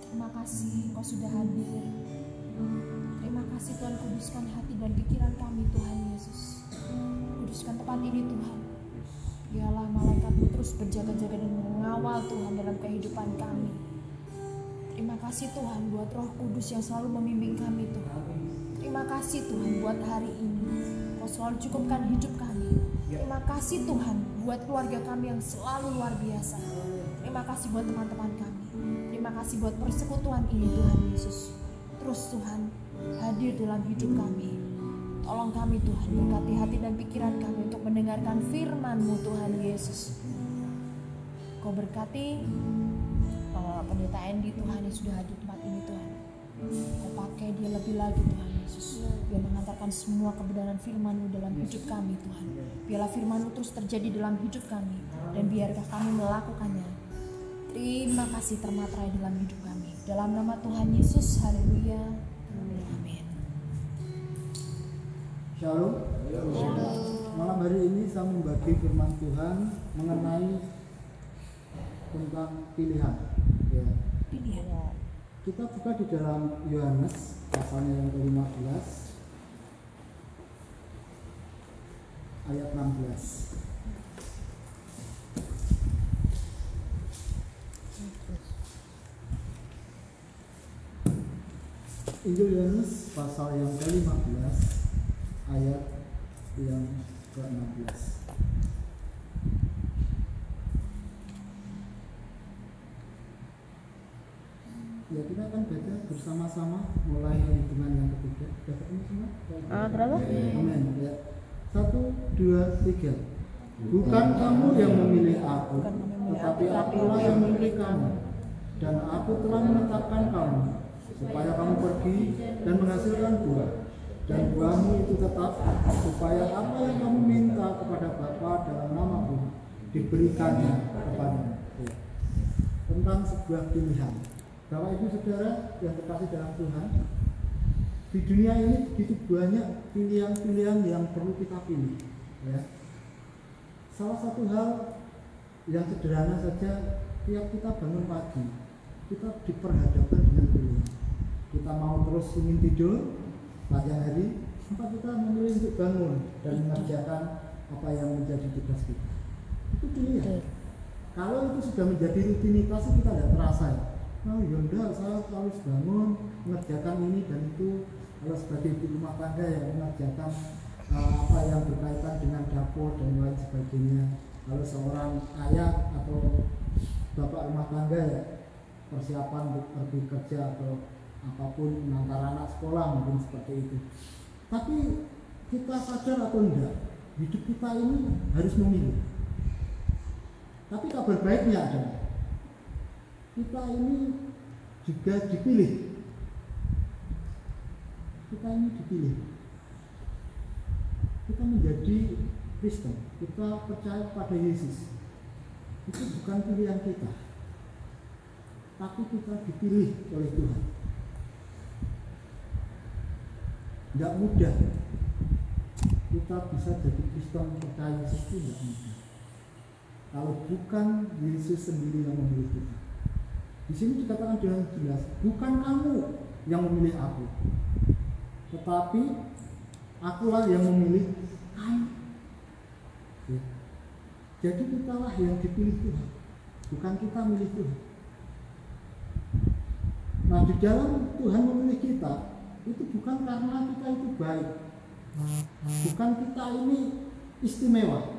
Terima kasih Engkau sudah hadir. Terima kasih Tuhan, kuduskan hati dan pikiran kami Tuhan Yesus. Kuduskan tempat ini Tuhan. Biarlah malaikat-Mu terus berjaga-jaga dan mengawal Tuhan dalam kehidupan kami. Terima kasih Tuhan buat Roh Kudus yang selalu membimbing kami Tuhan. Terima kasih Tuhan buat hari ini. Kau selalu cukupkan hidup kami. Terima kasih Tuhan buat keluarga kami yang selalu luar biasa. Terima kasih buat teman-teman kami. Terima kasih buat persekutuan ini Tuhan Yesus. Terus Tuhan hadir dalam hidup kami. Tolong kami Tuhan, berkati hati dan pikiran kami untuk mendengarkan firman-Mu Tuhan Yesus. Kau berkati pendeta Andy Tuhan yang sudah hadir di tempat ini Tuhan. Kau pakai dia lebih lagi Tuhan Yesus. Dia mengantarkan semua kebenaran firman-Mu dalam hidup kami Tuhan. Biarlah firman-Mu terus terjadi dalam hidup kami. Dan biarkah kami melakukannya. Terima kasih termaterai dalam hidup kami. Dalam nama Tuhan Yesus, haleluya. Amin. Shalom. Malam hari ini saya membagi firman Tuhan mengenai tentang pilihan. Ya. Pilihan. Kita buka di dalam Yohanes pasalnya yang ke-15 ayat 16. Injil Yohanes pasal yang ke-15 ayat yang ke-16. Ya, kita akan baca bersama-sama mulai dengan yang ketiga. Baca ini semua? Berapa? Amin. Ya. 1, 2, 3. Bukan kamu yang memilih aku, tetapi akulah yang memilih kamu. Dan aku telah menetapkan kamu supaya kamu pergi dan menghasilkan buah, dan buahmu itu tetap, supaya apa yang kamu minta kepada Bapa dalam namaku diberikannya kepadamu. Ya. Tentang sebuah pilihan. Bapak Ibu Saudara yang terkasih dalam Tuhan, di dunia ini begitu banyak pilihan-pilihan yang perlu kita pilih. Ya. Salah satu hal yang sederhana saja, tiap kita bangun pagi, kita diperhadapkan dengan pilihan. Kita mau terus ingin tidur pagi hari, maka kita memilih untuk bangun dan mengerjakan apa yang menjadi tugas kita. Itu pilihan. Kalau itu sudah menjadi rutinitas, kita tidak terasa. Oh yaudah, saya harus bangun mengerjakan ini dan itu. Kalau sebagai ibu rumah tangga yang mengerjakan apa yang berkaitan dengan dapur dan lain sebagainya. Kalau seorang ayah atau bapak rumah tangga ya persiapan untuk pergi kerja atau apapun, mengantar anak sekolah mungkin seperti itu. Tapi kita sadar atau enggak, hidup kita ini harus memilih. Tapi kabar baiknya adalah kita ini juga dipilih. Kita ini dipilih. Kita menjadi Kristen. Kita percaya pada Yesus. Itu bukan pilihan kita, tapi kita dipilih oleh Tuhan. Tidak mudah kita bisa jadi Kristen percaya Yesus, itu tidak mudah. Kalau bukan Yesus sendiri yang memilih kita. Di sini dikatakan dengan jelas, bukan kamu yang memilih aku, tetapi akulah yang memilih kamu. Ya. Jadi kitalah yang dipilih Tuhan, bukan kita milih Tuhan. Nah, di dalam Tuhan memilih kita, itu bukan karena kita itu baik, bukan kita ini istimewa,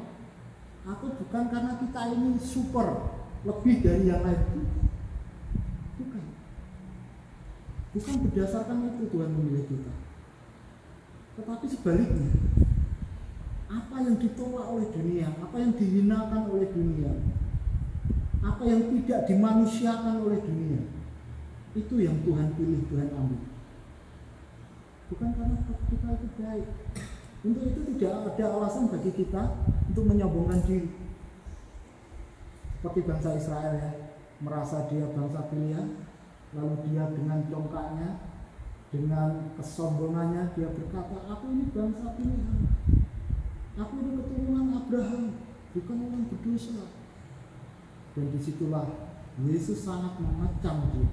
atau bukan karena kita ini super, lebih dari yang lain. Bukan berdasarkan itu Tuhan memilih kita, tetapi sebaliknya, apa yang ditolak oleh dunia, apa yang dihinakan oleh dunia, apa yang tidak dimanusiakan oleh dunia, itu yang Tuhan pilih, Tuhan ambil. Bukan karena kita itu baik. Untuk itu tidak ada alasan bagi kita untuk menyombongkan diri seperti bangsa Israel ya, merasa dia bangsa pilihan. Lalu dia dengan congkaknya, dengan kesombongannya, dia berkata, aku ini bangsa pilihan, aku ini keturunan Abraham, bukan orang berdosa. Dan disitulah Yesus sangat mengecam dia.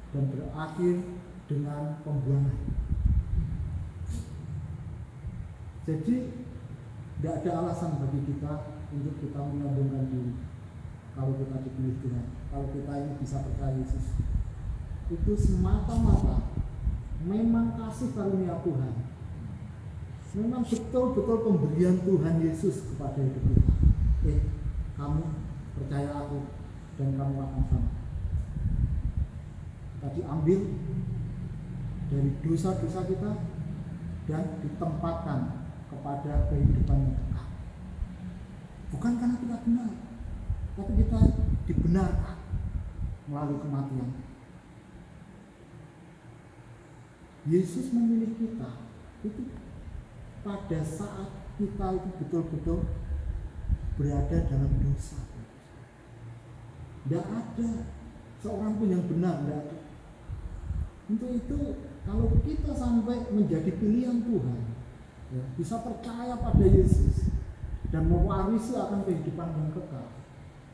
dan berakhir dengan pembuangan. Jadi tidak ada alasan bagi kita untuk kita menyombongkan diri. Kalau kita dipilih Tuhan, kalau kita ini bisa percaya Yesus, itu semata-mata memang kasih karunia Tuhan, memang betul-betul pemberian Tuhan Yesus kepada hidup kita. Kamu percaya aku dan kamu akan selamat. Kita diambil dari dosa-dosa kita dan ditempatkan kepada kehidupan yang kekal. Bukan karena kita benar, tapi kita dibenarkan melalui kematian. Yesus memilih kita itu pada saat kita itu betul-betul berada dalam dosa. Tidak ada seorang pun yang benar, tidak ada. Untuk itu kalau kita sampai menjadi pilihan Tuhan, ya, bisa percaya pada Yesus dan mewarisi akan kehidupan yang kekal,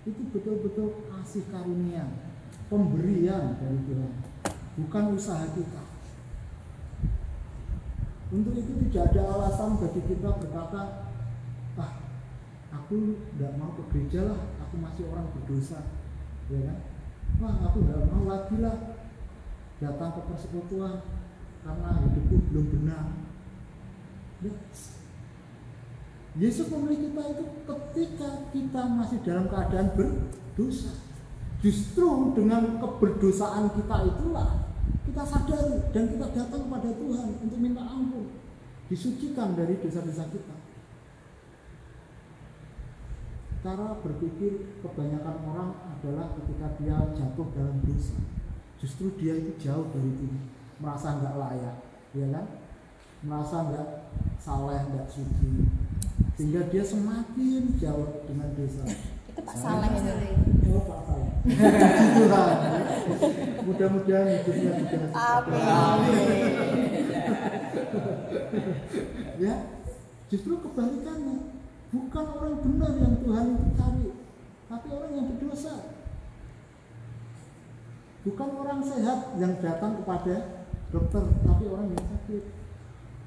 itu betul-betul kasih karunia, pemberian dari Tuhan, bukan usaha kita. Untuk itu tidak ada alasan bagi kita berkata, aku tidak mau ke gereja lah, aku masih orang berdosa, ya kan? Aku tidak mau lagi lah datang ke persekutuan karena hidupku belum benar. Yesus memilih kita itu ketika kita masih dalam keadaan berdosa. Justru dengan keberdosaan kita itulah kita sadari dan kita datang kepada Tuhan untuk minta ampun, disucikan dari dosa-dosa kita. Cara berpikir kebanyakan orang adalah ketika dia jatuh dalam dosa, justru dia itu jauh dari Tuhan, merasa nggak layak, ya kan? Merasa nggak saleh, nggak suci, sehingga dia semakin jauh dengan dosa. Itu Pak Saleh ya? Oh, Pak Saleh. Mudah-mudahan hidupnya juga. Amin. Ya, justru kebalikannya. Bukan orang benar yang Tuhan itu cari, tapi orang yang berdosa. Bukan orang sehat yang datang kepada dokter, tapi orang yang sakit.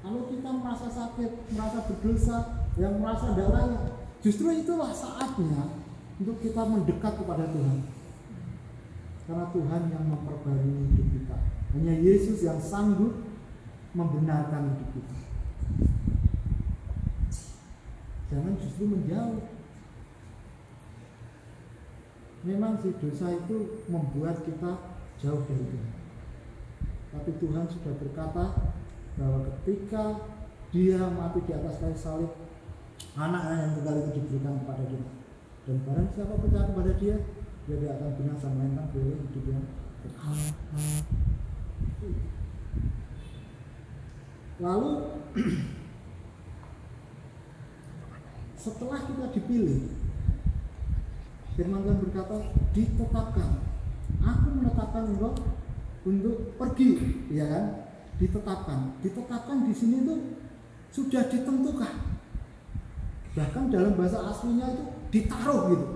Kalau kita merasa sakit, merasa berdosa, yang merasa tidak layak, justru itulah saatnya untuk kita mendekat kepada Tuhan. Karena Tuhan yang memperbarui hidup kita. Hanya Yesus yang sanggup membenarkan hidup kita. Jangan justru menjauh. Memang si dosa itu membuat kita jauh dari Tuhan. Tapi Tuhan sudah berkata bahwa ketika Dia mati di atas kayu salib, anak-anak yang tunggal itu diberikan kepada kita. Dan barang siapa percaya kepada Dia, dia tidak akan binasa melainkan boleh hidup yang kekal. Lalu setelah kita dipilih, firman Tuhan berkata, ditetapkan. Aku menetapkan engkau untuk pergi, ya kan? Ditetapkan. Ditetapkan di sini itu sudah ditentukan. Bahkan dalam bahasa aslinya itu ditaruh gitu.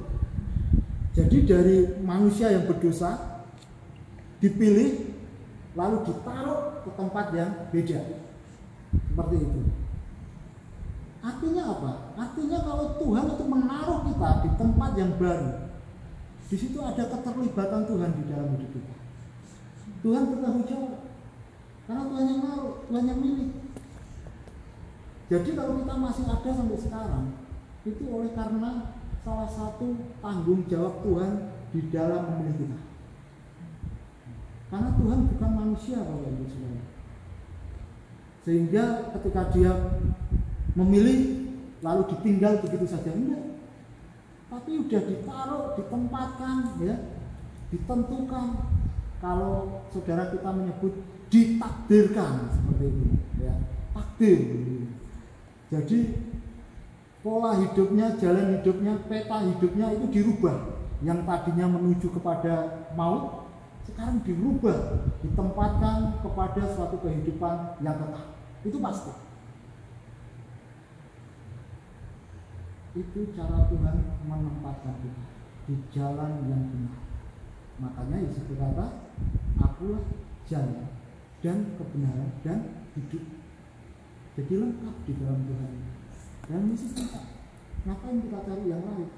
Jadi dari manusia yang berdosa dipilih lalu ditaruh ke tempat yang beda. Seperti itu. Artinya apa? Artinya kalau Tuhan itu menaruh kita di tempat yang baru, di situ ada keterlibatan Tuhan di dalam hidup kita. Tuhan bertanggung jawab, karena Tuhan yang naruh, Tuhan yang milih. Jadi kalau kita masih ada sampai sekarang, itu oleh karena salah satu tanggung jawab Tuhan di dalam memilih kita. Karena Tuhan bukan manusia, Bapak Ibu Saudara. Sehingga ketika Dia memilih lalu ditinggal begitu saja, enggak. Tapi udah ditaruh, ditempatkan, ya, ditentukan. Kalau saudara kita menyebut ditakdirkan seperti itu, ya, takdir. Jadi pola hidupnya, jalan hidupnya, peta hidupnya itu dirubah. Yang tadinya menuju kepada maut, sekarang dirubah, ditempatkan kepada suatu kehidupan yang kekal. Itu pasti. Itu cara Tuhan menempatkan kita di jalan yang benar. Makanya Yesus berkata, aku akulah jalan dan kebenaran dan hidup. Jadi lengkap di dalam Tuhan ini. Dan Yesus minta, ngapain kita cari yang lain?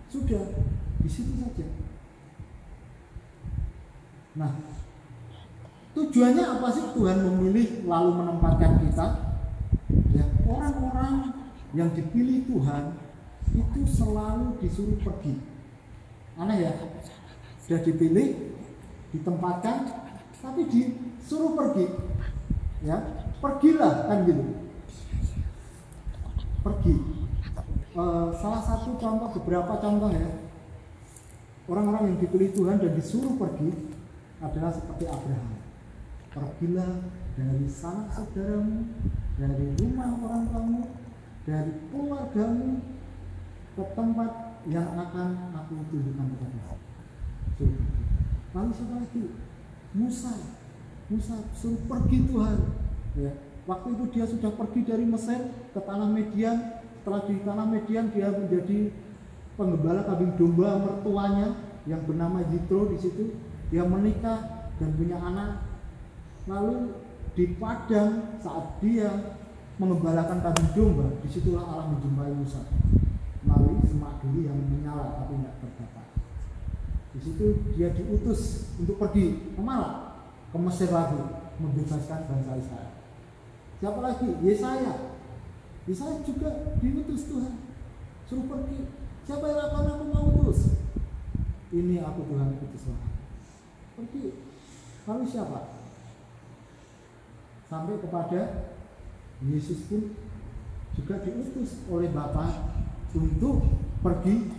Sudah, di situ saja. Nah, tujuannya apa sih Tuhan memilih lalu menempatkan kita? Ya, orang-orang yang dipilih Tuhan itu selalu disuruh pergi. Aneh ya? Sudah dipilih, ditempatkan, tapi disuruh pergi. Ya, pergilah kan gitu. Pergi. Salah satu contoh, beberapa contoh ya. Orang-orang yang dipilih Tuhan dan disuruh pergi adalah seperti Abraham. Pergilah dari sanak saudaramu, dari rumah orang tuamu, dari keluargamu ke tempat yang akan aku tunjukkan kepadamu. Lalu siapa lagi? Musa suruh pergi Tuhan. Ya. Waktu itu dia sudah pergi dari Mesir ke tanah Median. Setelah di tanah Median dia menjadi penggembala kambing domba mertuanya yang bernama Yitro. Di situ dia menikah dan punya anak. Lalu di padang saat dia mengembalakan kambing domba, disitulah Allah menjumpai Musa melalui semak duri yang menyala tapi tidak terbakar. Di situ dia diutus untuk pergi kemana? Ke Mesir lagi, membebaskan bangsa Israel. Siapa lagi? Yesaya juga diutus Tuhan, suruh pergi. Siapa yang akan aku mau utus? Ini aku Tuhan utuslah. Pergi. Lalu siapa? Sampai kepada Yesus pun juga diutus oleh Bapa untuk pergi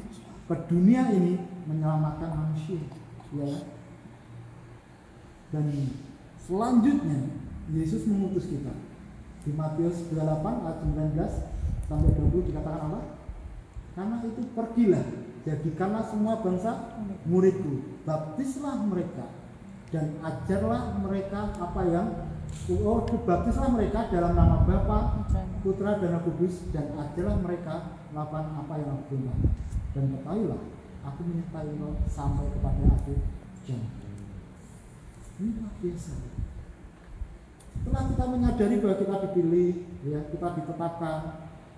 ke dunia ini menyelamatkan manusia. Ya. Dan selanjutnya Yesus mengutus kita. Di Matius 28 ayat 19 sampai 20 dikatakan apa? Karena itu pergilah, jadikanlah semua bangsa muridku, baptislah mereka dan ajarlah mereka apa yang baptislah mereka dalam nama Bapa, Putra dan Roh Kudus, dan ajarlah mereka melakukan apa yang aku perintahkan. Dan ketahuilah, aku menyertai engkau sampai kepada akhir zaman. Ini luar biasa. Setelah kita menyadari bahwa kita dipilih, ya, kita ditetapkan,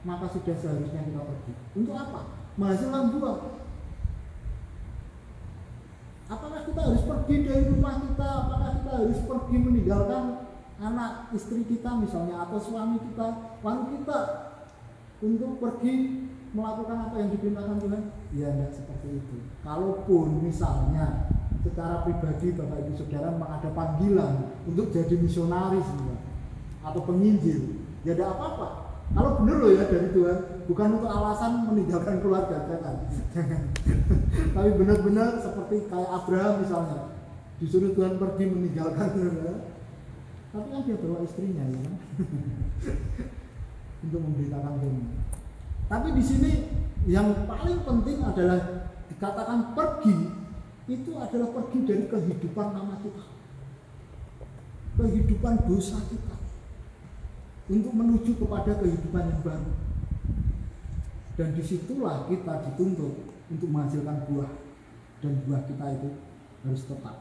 maka sudah seharusnya kita pergi. Untuk apa? Menghasilkan buah. Apakah kita harus pergi dari rumah kita? Apakah kita harus pergi meninggalkan anak istri kita misalnya, atau suami kita, lalu kita untuk pergi melakukan apa yang diperintahkan Tuhan? Ya, tidak seperti itu. Kalaupun misalnya secara pribadi Bapak Ibu Saudara ada panggilan untuk jadi misionaris atau penginjil, ya tidak apa-apa. Kalau benar loh ya dari Tuhan, bukan untuk alasan meninggalkan keluarga, jangan. Tapi benar-benar seperti kayak Abraham misalnya, disuruh Tuhan pergi meninggalkan keluarga. Tapi kan dia bawa istrinya ya, untuk memberitakan Tuhan. Tapi di sini yang paling penting adalah dikatakan pergi. Itu adalah pergi dari kehidupan lama kita, kehidupan dosa kita, untuk menuju kepada kehidupan yang baru. Dan disitulah kita dituntut untuk menghasilkan buah, dan buah kita itu harus tetap.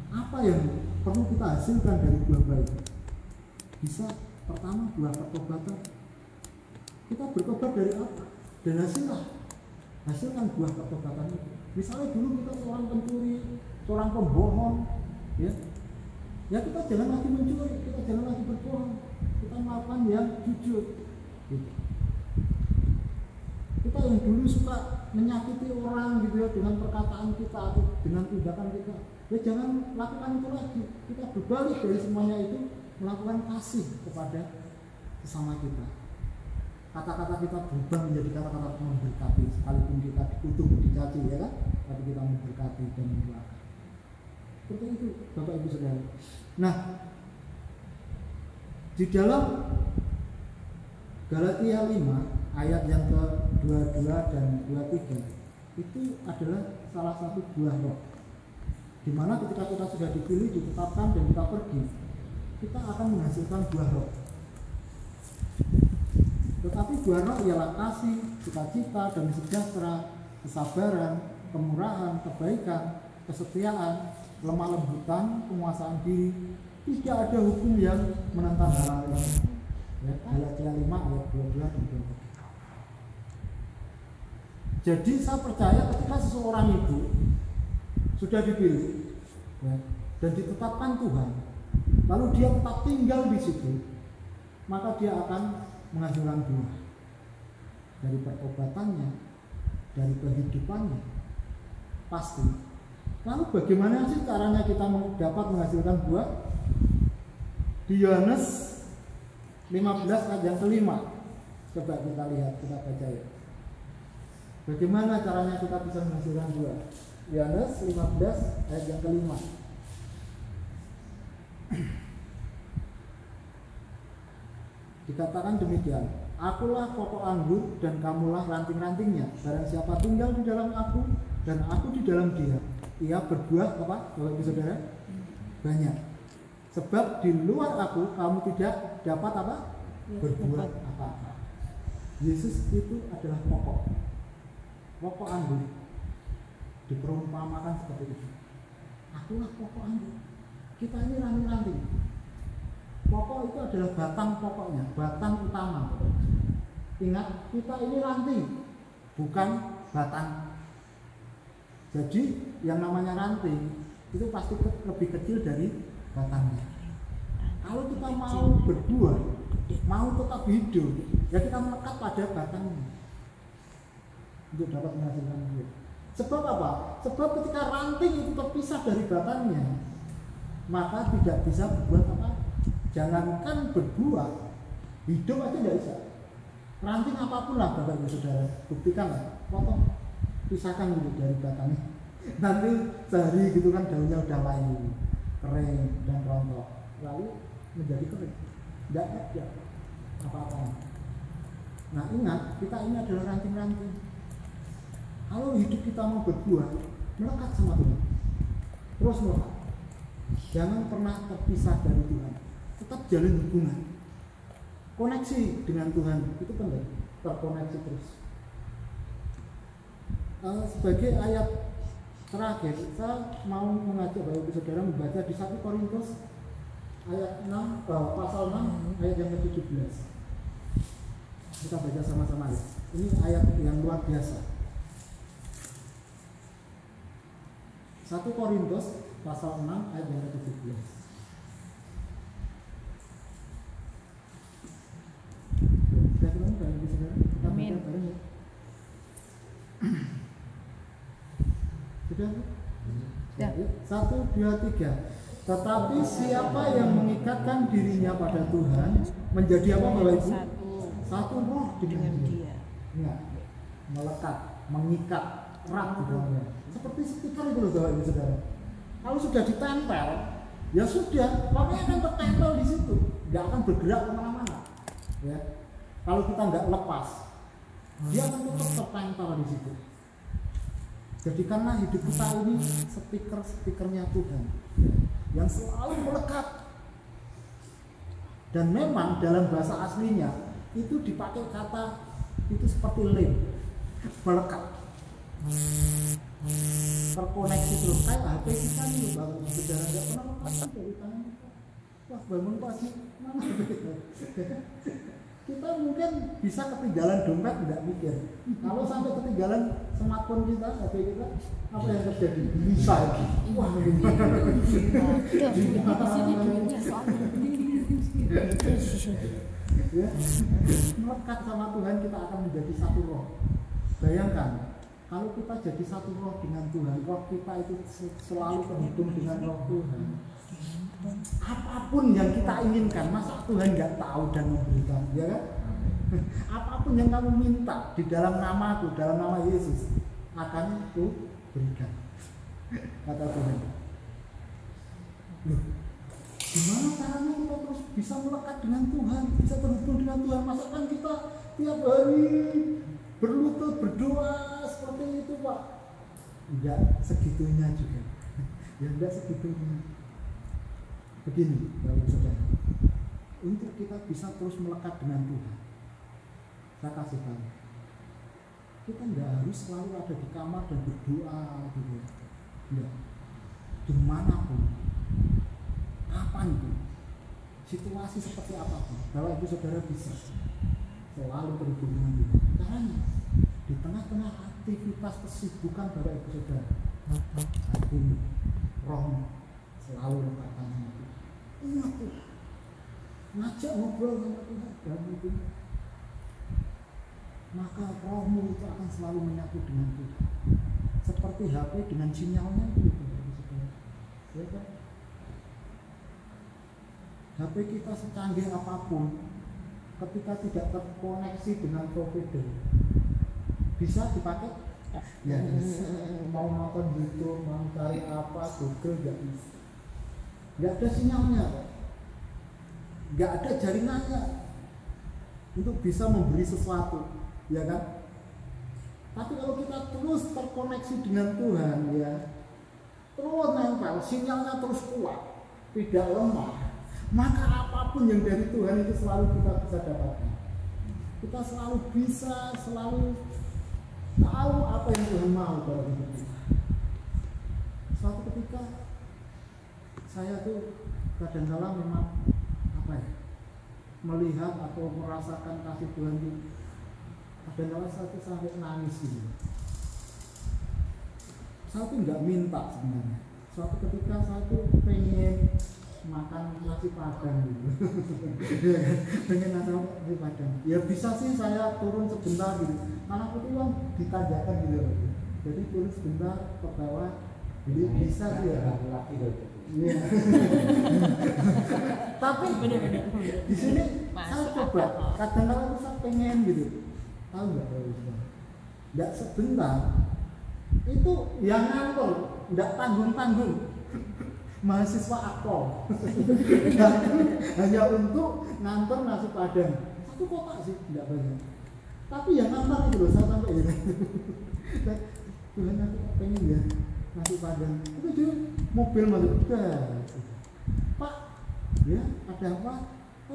Apa yang perlu kita hasilkan dari buah baik? Bisa pertama buah pertobatan. Kita bertobat dari apa? Dan hasilkan buah pertobatan itu. Misalnya dulu kita seorang pencuri, seorang pembohong, ya kita jangan lagi mencuri, kita jangan lagi berbohong, kita melakukan yang jujur. Gitu. Kita yang dulu suka menyakiti orang gitu ya dengan perkataan kita atau dengan tindakan kita, ya jangan lakukan itu lagi. Kita berbalik dari semuanya itu, melakukan kasih kepada sesama kita. Kata-kata kita berubah menjadi kata-kata memberkati, sekalipun kita dikutuk, dicaci, ya kan? Tapi kita memberkati dan mendoakan. Seperti itu, Bapak Ibu Saudara. Nah, di dalam Galatia 5 ayat yang ke-22 dan 23 itu adalah salah satu buah roh. Dimana ketika kita sudah dipilih, ditetapkan dan kita pergi, kita akan menghasilkan buah roh. Tetapi buah roh ialah kasih, sukacita, damai sejahtera, kesabaran, kemurahan, kebaikan, kesetiaan, lemah lembutan, penguasaan diri. Tidak ada hukum yang menentang hal ini. Ya, Galatia 5 ayat 12 dan 23. Jadi saya percaya ketika seseorang itu sudah dipilih, ya, dan ditetapkan Tuhan, lalu dia tetap tinggal di situ, maka dia akan menghasilkan buah dari pertobatannya, dari kehidupannya, pasti. Lalu bagaimana sih caranya kita dapat menghasilkan buah? Di Yohanes 15 ayat yang kelima, coba kita lihat, kita baca ya. Bagaimana caranya kita bisa menghasilkan buah? Yohanes 15 ayat yang kelima. Dikatakan demikian, akulah pokok anggur dan kamulah ranting-rantingnya. Barang siapa tinggal di dalam aku dan aku di dalam dia, ia berbuah apa? Bapak Ibu Saudara? Banyak. Sebab di luar aku kamu tidak dapat apa? Berbuat apa-apa. Yesus itu adalah pokok anggur. Diperumpamakan seperti itu. Akulah pokok anggur. Kita ini ranting-ranting. Pokok itu adalah batang pokoknya, batang utama. Ingat, kita ini ranting, bukan batang. Jadi yang namanya ranting itu pasti lebih kecil dari batangnya. Kalau kita mau berbuah, mau tetap hidup, ya kita melekat pada batangnya untuk dapat menghasilkan buah. Sebab apa? Sebab ketika ranting itu terpisah dari batangnya, maka tidak bisa berbuat apa? Jangankan berbuah, hidup aja tidak bisa. Ranting apapun lah Bapak Ibu Saudara, buktikan lah, potong, pisahkan dulu dari batangnya. Nanti sehari gitu kan daunnya udah layu, kering dan rontok, lalu menjadi kering, tidak ada apa-apa. Nah ingat, kita ini adalah ranting-ranting. Kalau hidup kita mau berbuah, melekat sama Tuhan, terus melekat. Jangan pernah terpisah dari Tuhan. Tetap jalin hubungan, koneksi dengan Tuhan itu penting, terkoneksi terus. Sebagai ayat terakhir, saya mau mengajak Bapak Ibu Saudara membaca di 1 Korintus ayat 6, pasal 6 ayat yang ke-17. Kita baca sama-sama ya. Ini ayat yang luar biasa. 1 Korintus pasal 6 ayat yang ke-17. Amin. Sudah? Ya. 1, 2, 3. Tetapi siapa yang mengikatkan dirinya pada Tuhan menjadi apa Bapak Ibu? Satu roh dengan Dia. Ya. Melekat, mengikat, erat di dalamnya. Seperti stiker itu loh Bapak Ibu Saudara. Kalau sudah ditempel, ya sudah, orangnya akan tertempel di situ, nggak akan bergerak kemana-mana. Ya. Kalau kita nggak lepas, dia akan tetap tertempel di situ. Jadikanlah hidup kita ini stiker-stikernya Tuhan yang selalu melekat. Dan memang dalam bahasa aslinya itu dipakai kata itu seperti lem, melekat, terkoneksi terus kayak HP kita nih, bangun saudara nggak pernah lepas dari tangan kita. Wah bangun pasti mana kita mungkin bisa ketinggalan dompet, tidak mikir. Kalau sampai ketinggalan smartphone kita, HP kita, apa yang terjadi? Bisa. Wah, ya, melekat sama Tuhan, kita akan menjadi satu roh. Bayangkan, kalau kita jadi satu roh dengan Tuhan, roh kita itu selalu terhubung dengan roh Tuhan. Apapun yang kita inginkan, masa Tuhan nggak tahu dan memberikan, ya kan? Apapun yang kamu minta di dalam namaku, dalam nama Yesus, akan aku berikan, kata Tuhan. Loh, gimana caranya kita terus bisa melekat dengan Tuhan, bisa terhubung dengan Tuhan? Masa kan kita tiap hari berlutut berdoa seperti itu, Pak? Enggak segitunya juga. Ya enggak segitunya. Begini, Bapak Saudara, untuk kita bisa terus melekat dengan Tuhan, saya kasih tahu, Kita nggak harus selalu ada di kamar dan berdoa gitu. Ya, dimanapun, kapanpun, situasi seperti apapun, Bapak Ibu Saudara bisa selalu terhubung dengan Tuhan. Caranya di tengah-tengah aktivitas kesibukan Bapak Ibu Saudara, hati roh selalu lekatkan sama Tuhan. Ingat Tuhan, ngajak ngobrol sama Tuhan dalam itu, maka rohmu itu akan selalu menyatu dengan Tuhan. Seperti HP dengan sinyalnya itu, Bapak Ibu Saudara. Ya kan? HP kita secanggih apapun, ketika tidak terkoneksi dengan provider, bisa dipakai? Ya, mau nonton YouTube, mau cari apa, Google nggak bisa. Nggak ada sinyalnya, nggak ada jaringannya untuk bisa memberi sesuatu, ya kan? Tapi kalau kita terus terkoneksi dengan Tuhan, ya, terus nempel, sinyalnya terus kuat, tidak lemah, maka apapun yang dari Tuhan itu selalu kita bisa dapatkan. Kita selalu bisa, selalu tahu apa yang Tuhan mau dalam hidup kita. Suatu ketika saya tuh kadang-kala memang melihat atau merasakan kasih Tuhan itu, kadang-kala saya tuh sampai nangis gitu. Saya tuh nggak minta sebenarnya. Suatu ketika saya tuh pengen makan nasi padang gitu. Pengen nasi padang. Ya bisa sih saya turun sebentar gitu. Karena aku tuh kan ditanjakan gitu. Jadi turun sebentar ke bawah. Jadi bisa sih ya. Laki gitu. Iya. Tapi di sini saya coba. Kadang-kadang saya pengen gitu. Tahu nggak kalau nggak sebentar. Itu yang ngantor, nggak tanggung-tanggung. Mahasiswa akpol hanya untuk ngantor nasi padang 1 kotak sih, tidak banyak, tapi yang ngantor itu loh, saya sampai ini Tuhan aku pengen ya nasi padang, itu juga mobil masuk juga, Pak ya ada apa?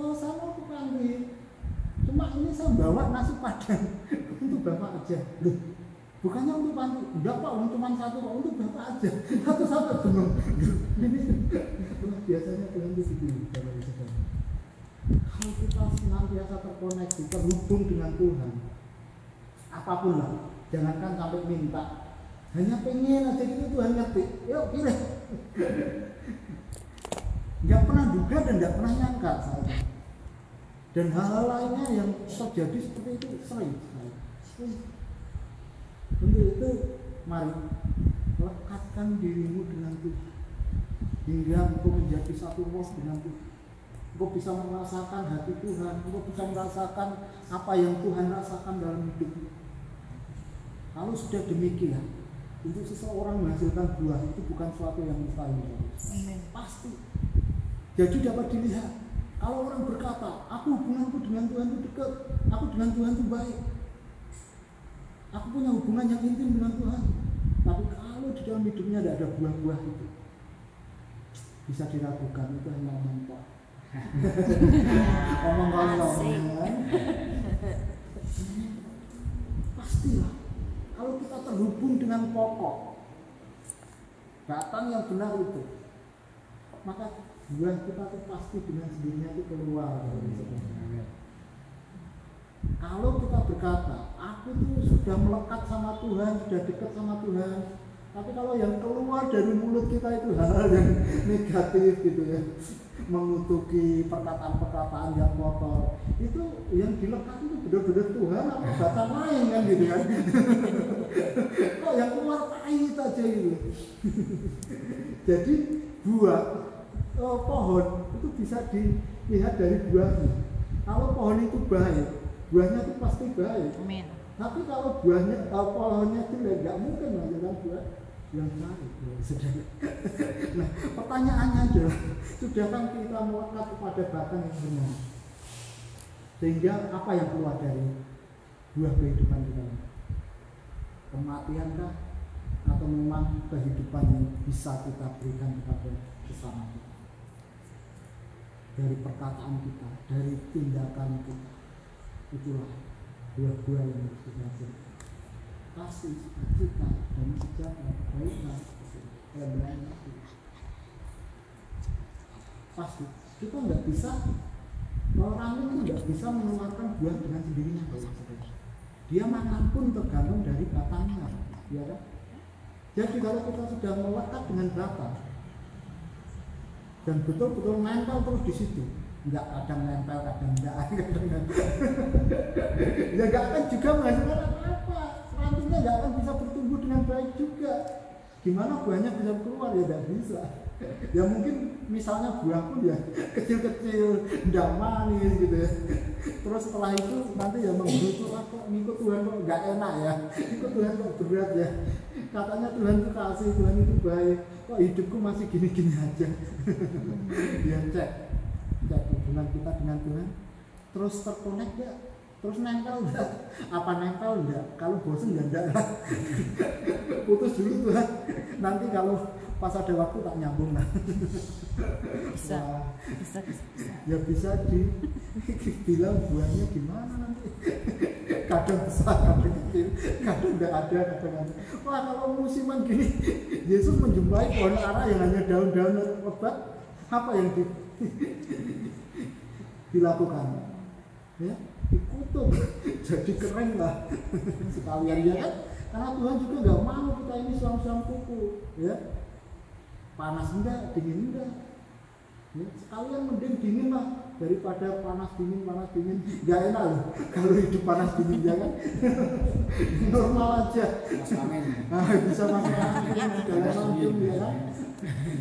Oh saya mau ke Panti, cuma ini saya bawa nasi padang untuk Bapak aja. Loh, bukannya untuk Panti? Enggak Pak, cuma 1 Pak, untuk Bapak aja. Satu sampai bingung. Ini biasanya Tuhan itu begini, Bapak Ibu Saudara. Kalau kita senantiasa terkoneksi, terhubung dengan Tuhan, apapun lah, jangankan sampai minta, hanya pengen aja gitu Tuhan ngerti. Yuk pilih. Nggak pernah duga dan nggak pernah nyangka saya. Dan hal-hal lainnya yang terjadi seperti itu sering. Untuk itu, mari lekatkan dirimu dengan Tuhan, hingga engkau menjadi satu roh dengan Tuhan. Engkau bisa merasakan hati Tuhan, engkau bisa merasakan apa yang Tuhan rasakan dalam hidupmu. Kalau sudah demikian, untuk seseorang menghasilkan buah itu bukan suatu yang mustahil. Pasti. Jadi dapat dilihat, kalau orang berkata, aku hubunganku dengan Tuhan itu dekat, aku dengan Tuhan itu baik, aku punya hubungan yang intim dengan Tuhan, tapi kalau di dalam hidupnya tidak ada buah-buah itu, bisa diragukan, itu hanya omong tok. Omong kosong. Pastilah kalau kita terhubung dengan pokok batang yang benar itu, maka buah kita itu pasti dengan sendirinya itu keluar. Kalau kita berkata, aku tuh sudah melekat sama Tuhan, sudah dekat sama Tuhan, tapi kalau yang keluar dari mulut kita itu hal-hal yang negatif gitu ya, mengutuki perkataan-perkataan yang kotor, itu yang dilekat itu benar-benar Tuhan apa batang lain kan gitu kan. Kok yang keluar pahit aja gitu. Jadi buah pohon itu bisa dilihat dari buahnya. Kalau pohon itu baik, buahnya itu pasti baik. Amin. Tapi kalau buahnya, pohonnya itu nggak mungkin menghasilkan buah yang baik. Nah, pertanyaannya adalah, sudahkah kita melekat kepada batang yang benar? Sehingga apa yang keluar dari buah kehidupan kita? Kematiankah? Atau memang kehidupan yang bisa kita berikan kepada sesama kita? Dari perkataan kita, dari tindakan kita, itulah buah-buah yang harus kita hasilkan. kasih, sukacita, dan sejahtera, kebaikan, kerendahan hati. Pasti kita nggak bisa, orang itu nggak bisa mengeluarkan buah dengan sendirinya. Dia manapun tergantung dari batangnya, ya kan? Jadi kalau kita sudah melekat dengan batang dan betul-betul nempel terus di situ, nggak kadang nempel, kadang enggak, ya nggak akan juga menghasilkan apa-apa. Rantingnya nggak akan bisa bertumbuh dengan baik juga. Gimana buahnya bisa keluar? Ya nggak bisa. Ya mungkin misalnya buah pun ya kecil-kecil, nggak manis gitu ya. Terus setelah itu nanti ya menggerutu, kok ngikut Tuhan kok nggak enak ya, ikut Tuhan kok berat ya. Katanya Tuhan itu kasih, Tuhan itu baik, kok hidupku masih gini-gini aja. Ya cek hubungan kita dengan Tuhan, terus terkonek ya, terus nempel enggak? Apa nempel enggak? Kalau bosan ya enggak lah. Putus dulu Tuhan, nanti kalau pas ada waktu tak nyambung lah. Bisa. Ya bisa dibilang buahnya gimana nanti. Kadang besar, kadang kecil, kadang enggak ada, kadang ada. Wah kalau musiman gini, Yesus menjumpai pohon ara yang hanya daun-daun lebat, apa yang dilakukan? Ya, dikutuk, jadi keren lah sekalian ya kan? Karena Tuhan juga nggak mau kita ini suam-suam kuku, ya. Panas enggak, dingin enggak, ya, sekalian mending dingin lah daripada panas dingin, nggak enak loh kalau hidup panas dingin ya kan. Normal aja, nah, bisa masuk angin, dalam ya kan,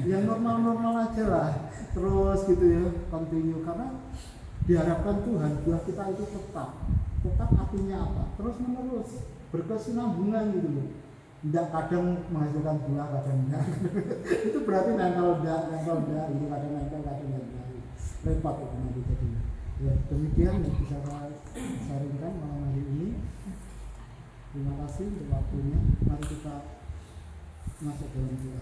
yang normal aja lah, terus gitu ya, continue, karena diharapkan Tuhan buah kita itu tetap artinya apa, terus menerus berkesinambungan gitu loh. Tidak kadang menghasilkan buah, kadang enggak. Itu berarti nempel enggak, itu kadang nempel, kadang enggak. Repot itu nanti jadinya. Ya, demikian yang bisa saya sharingkan malam hari ini. Terima kasih untuk waktunya. Mari kita masuk dalam doa.